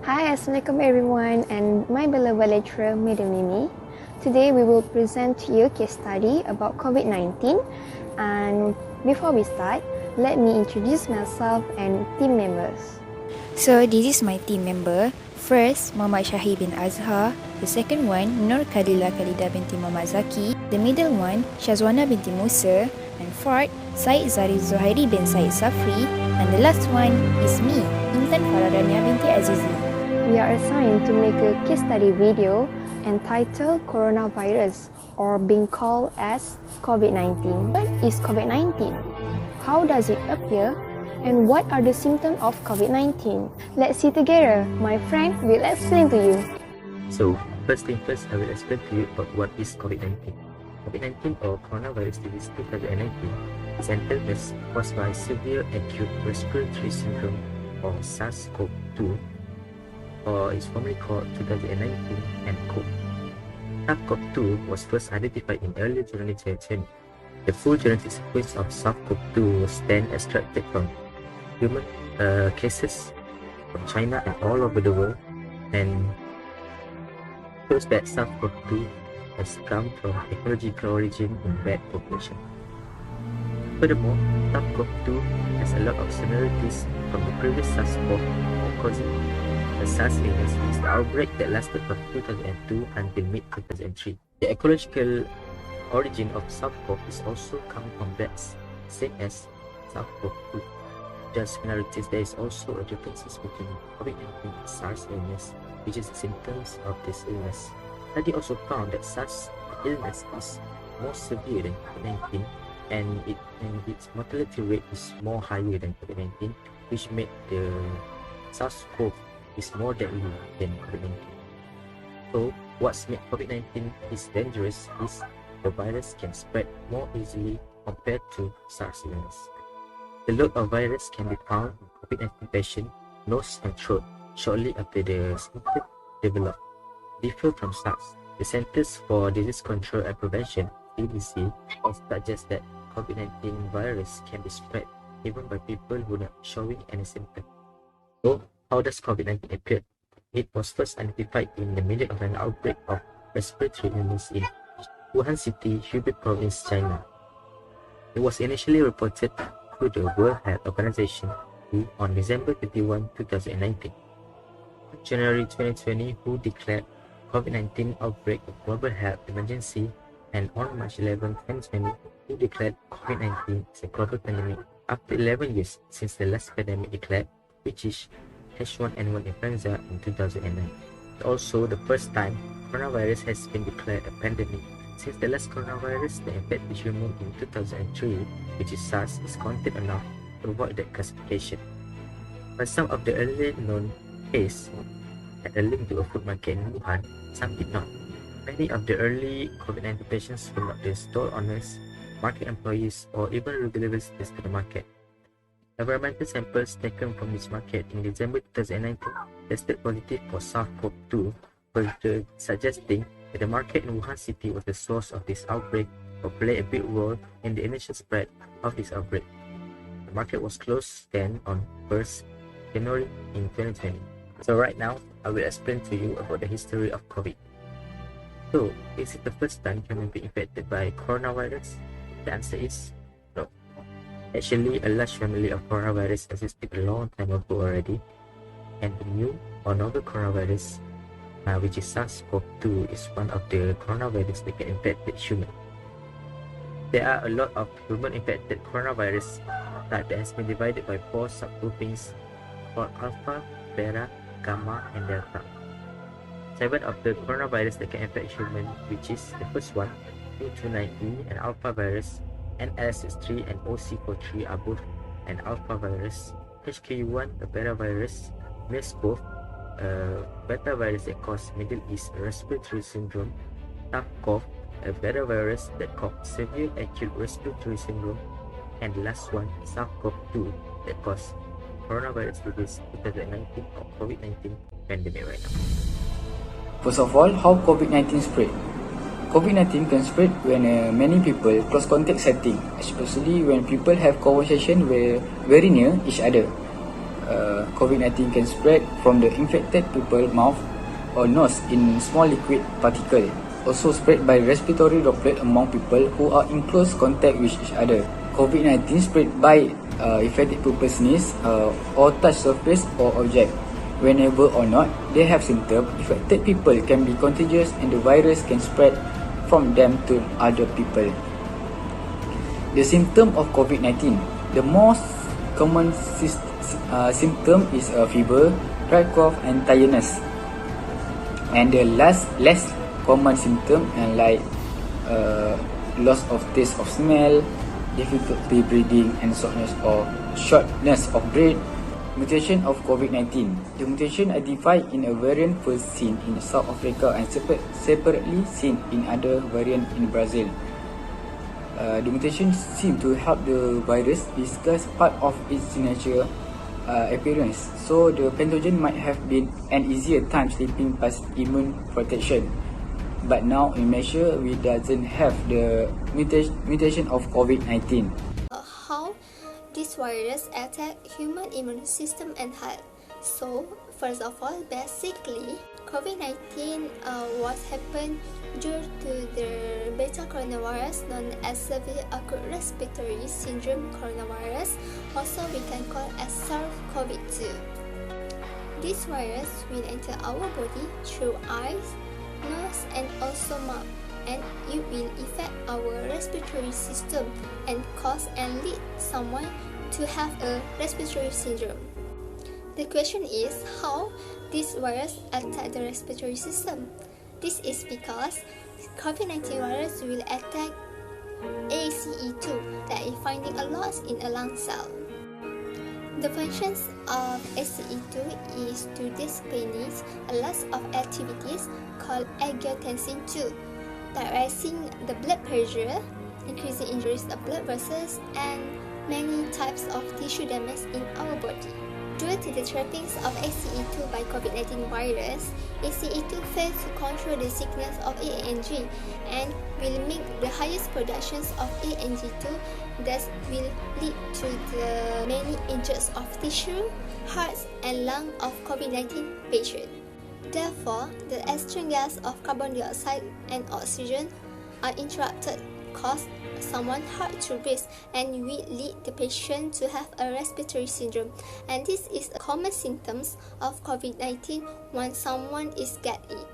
Hi, Assalamualaikum everyone and my beloved lecturer, Madam Mimi. Today we will present to you a case study about COVID-19, and before we start, let me introduce myself and team members. So this is my team member. First, Muhammad Shahir bin Azhar. The second one, Nur Khalila Khalida binti Muhammad Zaki. The middle one, SHAZWANA binti Musa. And fourth, Syed ZARIF Zuhairi bin Syed Safri. And the last one is me, INTAN DANIA binti Azizi. We are assigned to make a case study video entitled Coronavirus, or being called as COVID-19. What is COVID-19? How does it appear? And what are the symptoms of COVID-19? Let's see together. My friend will explain to you. So, first thing first, I will explain to you about what is COVID-19. COVID-19 or Coronavirus Disease 2019 is an illness caused by severe acute respiratory syndrome or SARS-CoV-2, or is formerly called 2019 nCoV. SARS-CoV-2 was first identified in early January 2020. The full genetic sequence of SARS-CoV-2 was then extracted from human cases from China and all over the world, and shows that SARS-CoV-2 has come from ecological origin in rat population. Furthermore, SARS-CoV-2 has a lot of similarities from the previous SARS-CoV, causing the SARS illness is the outbreak that lasted from 2002 until mid-2003. The ecological origin of SARS-CoV is also coming from bats, same as SARS-CoV-2. There are similarities. There is also a differences between COVID-19 and SARS illness, which is the symptoms of this illness. Study also found that SARS illness is more severe than COVID-19, and its mortality rate is more higher than COVID-19, which made the SARS-CoV is more deadly than COVID-19. So, what's made COVID-19 is dangerous is the virus can spread more easily compared to SARS illness. The load of virus can be found in COVID-19 patient nose and throat shortly after the symptoms develop. Differ from SARS. The Centers for Disease Control and Prevention (CDC) also suggests that COVID-19 virus can be spread even by people who are not showing any symptoms. So, how does COVID-19 appear? It was first identified in the middle of an outbreak of respiratory illness in Wuhan City, Hubei Province, China. It was initially reported through the World Health Organization on December 31, 2019. On January 2020, WHO declared COVID-19 outbreak a global health emergency, and on March 11, 2020, WHO declared COVID-19 as a global pandemic. After 11 years since the last pandemic declared, which is H1N1 influenza in 2009. It's also the first time coronavirus has been declared a pandemic, since the last coronavirus that infected human in 2003, which is SARS, is contained enough to avoid that classification. But some of the earlier known cases had a link to a food market in Wuhan, some did not. Many of the early COVID-19 patients were not the store owners, market employees, or even regular visitors to the market. Environmental samples taken from this market in December 2019 tested positive for SARS-CoV-2, further suggesting that the market in Wuhan City was the source of this outbreak or played a big role in the initial spread of this outbreak. The market was closed then on 1st January in 2020. So right now, I will explain to you about the history of COVID. So, is it the first time human being infected by coronavirus? The answer is no. Actually, a large family of coronavirus existed a long time ago already, and the new or novel coronavirus, which is SARS-CoV-2, is one of the coronavirus that can infect human. There are a lot of human-infected coronavirus that has been divided by 4 subgroupings called Alpha, Beta, Gamma, and Delta. 7 of the coronavirus that can infect human, which is the first one, B290, an alpha virus, NLS63 and OC43 are both an alpha virus. HK1, a beta virus, MERS-CoV, a beta virus that causes Middle East respiratory syndrome. SARS-CoV, a beta virus that causes severe acute respiratory syndrome. And the last one, SARS-CoV-2, that causes coronavirus disease 2019 or COVID-19 pandemic right now. First of all, how COVID-19 spread? COVID-19 can spread when many people close contact setting, especially when people have conversation very near each other. COVID-19 can spread from the infected people's mouth or nose in small liquid particle, also spread by respiratory droplet among people who are in close contact with each other. COVID-19 spread by infected people sneeze or touch surface or object. Whenever or not they have symptoms, infected people can be contagious and the virus can spread from them to other people. The symptom of COVID-19. The most common symptom is fever, dry cough and tiredness. And the less common symptom and like loss of taste of smell, difficulty breathing and shortness of breath. Mutation of COVID-19. The mutation identified in a variant first seen in South Africa and separately seen in other variant in Brazil. The mutation seem to help the virus disguise part of its natural appearance, so the pathogen might have been an easier time slipping past immune protection. But now in Malaysia, we doesn't have the mutation of COVID-19. How this virus attack human immune system and health. So, first of all, basically, COVID-19 was happened due to the beta coronavirus known as severe acute respiratory syndrome coronavirus, also we can call as SARS-CoV-2. This virus will enter our body through eyes, nose and also mouth, and it will affect our respiratory system and cause and lead someone to have a respiratory syndrome. The question is how this virus attack the respiratory system. This is because COVID-19 virus will attack ACE2 that is finding a loss in a lung cell. The functions of ACE2 is to displace a loss of activities called angiotensin II, that raising the blood pressure, increasing injuries of blood vessels, and many types of tissue damage in our body. Due to the trappings of ACE2 by COVID-19 virus, ACE2 fails to control the signals of ANG and will make the highest productions of ANG2, thus will lead to the many injuries of tissue, hearts and lung of COVID-19 patient. Therefore, the exchange gas of carbon dioxide and oxygen are interrupted, cause someone hard to breathe and will lead the patient to have a respiratory syndrome, and this is a common symptoms of COVID-19 when someone is get it.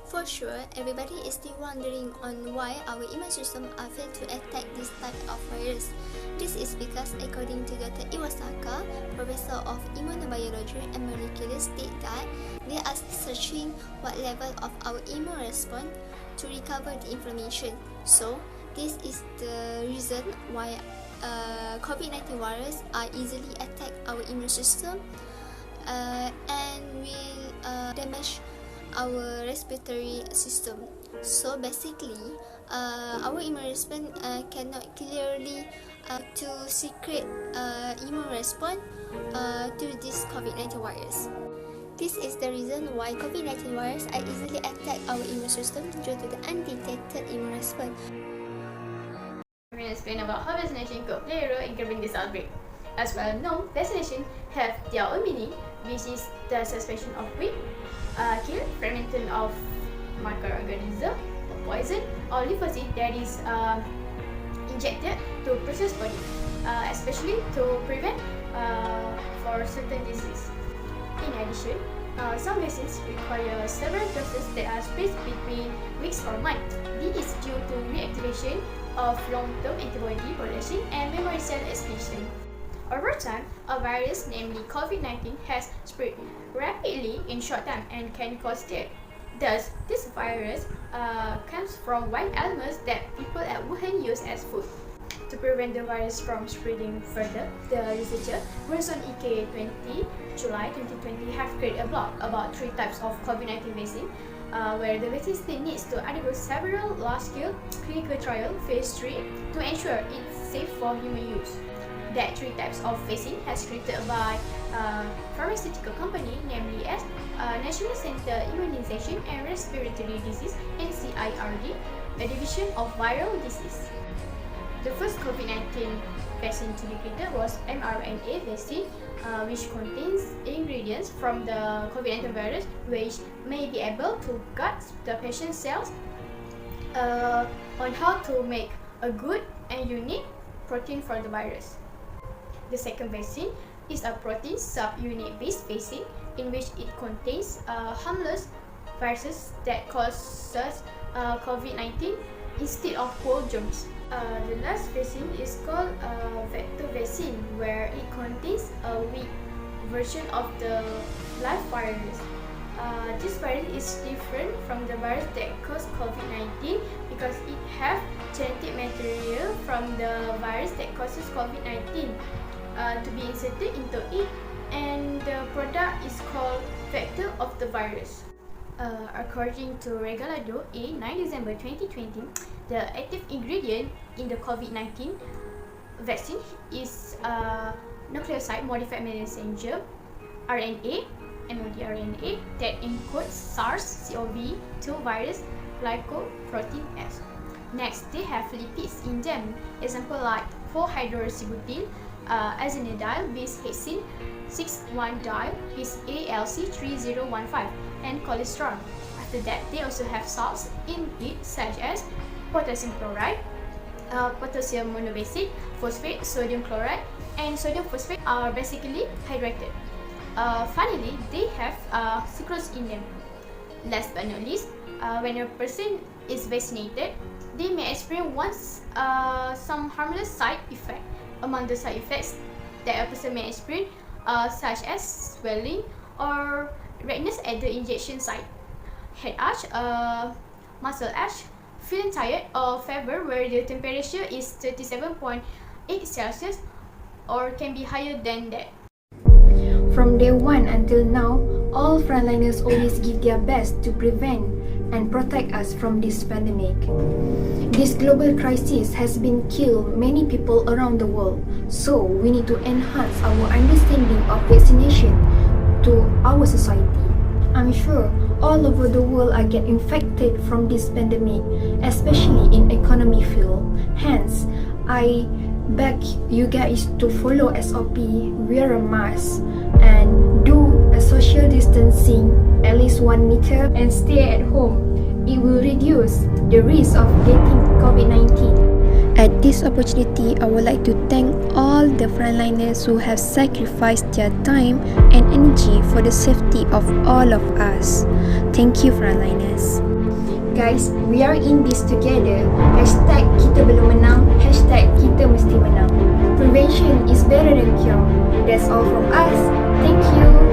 For sure, everybody is still wondering on why our immune system are failed to attack this type of virus. This is because according to Dr. Iwasaka, Professor of Immunobiology and Molecular, state that they are searching what level of our immune response to recover the inflammation. So, this is the reason why COVID-19 virus are easily attack our immune system and will damage our respiratory system. So basically, our immune response cannot clearly to secret immune response to this COVID-19 virus. This is the reason why COVID-19 virus are easily attack our immune system due to the undetected immune response. I'm going to explain about how vaccination could play a role in curbing this outbreak. As well known, vaccination have their own meaning, which is the suspension of weak, kill, fragmentation of microorganism, poison, or lymphocyte that is injected to process body, especially to prevent for certain disease. In addition, some vaccines require several doses that are spaced between weeks or months. This is due to reactivation of long-term antibody production and memory cell expansion. Over time, a virus, namely COVID-19, has spread rapidly in short time and can cause death. Thus, this virus comes from wild animals that people at Wuhan use as food. To prevent the virus from spreading further, the researcher based on EK20 July 2020 have created a blog about 3 types of COVID-19 vaccine, where the vaccine still needs to undergo several large-scale clinical trial phase 3 to ensure it's safe for human use. That 3 types of vaccine has created by pharmaceutical company, namely as National Center Immunization and Respiratory Disease (NCIRD), a division of viral disease. The first COVID-19 vaccine to be created was mRNA vaccine which contains ingredients from the COVID-19 virus, which may be able to guide the patient's cells on how to make a good and unique protein for the virus. The second vaccine is a protein subunit based vaccine in which it contains harmless viruses that causes COVID-19 instead of whole germs. The last vaccine is called vector vaccine, where it contains a weak version of the live virus. This virus is different from the virus that causes COVID-19 because it has genetic material from the virus that causes COVID-19 to be inserted into it, and the product is called vector of the virus. According to Regulado A 9 December 2020, the active ingredient in the COVID-19 vaccine is nucleoside modified messenger RNA, mRNA, that encodes SARS-CoV-2 virus glycoprotein S. Next, they have lipids in them, example like 4-hydroxybutyl azenidyl bis hexene 6-1-diol bis ALC3015 and cholesterol. After that, they also have salts in it such as potassium chloride, potassium monobasic, phosphate, sodium chloride, and sodium phosphate are basically hydrated. Finally, they have sucrose in them. Last but not least, when a person is vaccinated, they may experience some harmless side effects. Among the side effects that a person may experience such as swelling or redness at the injection site, head ache, muscle ache, feeling tired or fever where the temperature is 37.8 Celsius or can be higher than that. From day one until now, all frontliners always give their best to prevent and protect us from this pandemic. This global crisis has been killed many people around the world, so we need to enhance our understanding of vaccination to our society. I'm sure all over the world are get infected from this pandemic, especially in economy field. Hence, I beg you guys to follow SOP, wear a mask, and do a social distancing at least 1 meter and stay at home. It will reduce the risk of getting COVID-19. At this opportunity, I would like to thank all the frontliners who have sacrificed their time and energy for the safety of all of us. Thank you, frontliners. Guys, we are in this together. Hashtag kita belum menang. Hashtag kita mesti menang. Prevention is better than cure. That's all from us. Thank you.